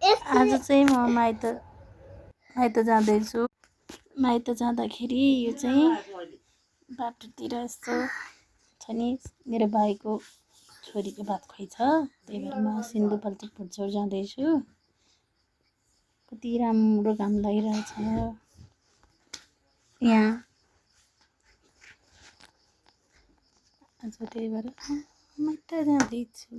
आज चाहिँ म माइत जाँदैछु। माइत जाँदाखेरि यो चाहिँ बाटोतिर यस्तो छ नि मेरो भाइको छोरीको भात खुवाइ छ, त्यही भएर म सिन्धुपाल्चोक भोटचौर जाँदैछु। कति राम्रो घाम लागिरहेछ यहाँ आज, त्यही भएर माइत जाँदैछु।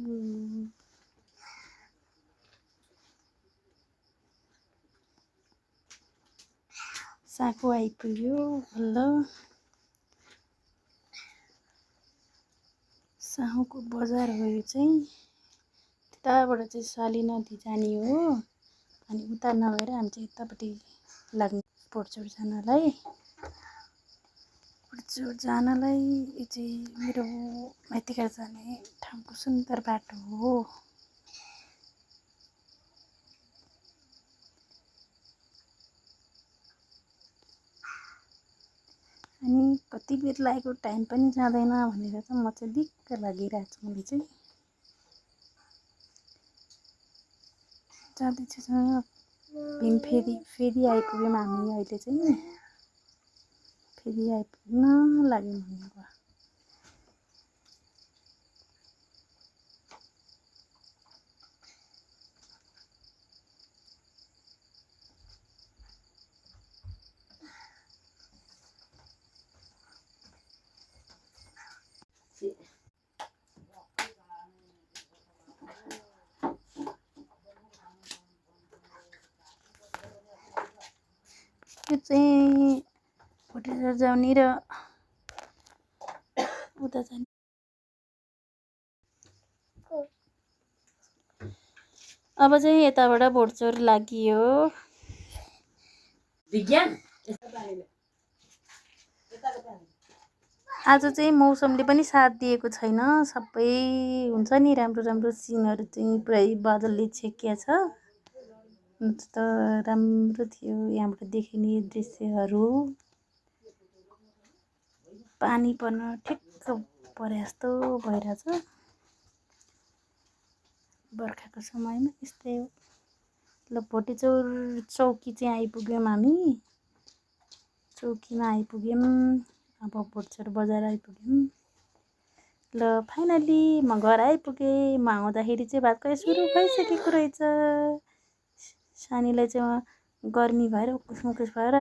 साको आइपुग्यो बल्ल। साहुको बजार हो यो चाहिँ। त्यताबाट चाहिँ साली नदी जाने हो, अनि उता नभएर हामी चाहिँ यतापट्टि लाग्ने भोटचौर जानलाई। भोटचौर जानलाई यो चाहिँ मेरो माइतीघर जाने ठाउँको सुन्दर बाटो हो। अनि कति बेर लागेको टाइम पनि जाँदैन भनेर चाहिँ म चाहिँ दिक्क लागिरहेको छु। मैले चाहिँ जाँदैछु भीम फेरि आइपुग्यौँ हामी अहिले चाहिँ। फेरि आइपुग्न लाग्यौँ हामी अब। यो चाहिँ भोटेश्वर जाउने र उता जाने। अब चाहिँ यताबाट भोटचौर लागियो। आज चाहिँ मौसमले पनि साथ दिएको छैन। सबै हुन्छ नि राम्रो राम्रो सिनहरू चाहिँ पुरै बादलले छेकिया छ। त राम्रो थियो यहाँबाट देखिने दृश्यहरू। पानी पर्न ठिक्क परे जस्तो भइरहेछ। बर्खाको समयमा यस्तै हो। ल भोटेचौर चौकी चाहिँ आइपुग्यौँ हामी। चौकीमा आइपुग्यौँ। अब भोटचौर बजार आइपुग्यौँ। ल फाइनली म घर आइपुगेँ। म आउँदाखेरि चाहिँ भात खुवाइ सुरु भइसकेको रहेछ। सानीलाई चाहिँ गर्मी भएर उकुस मुकुस भएर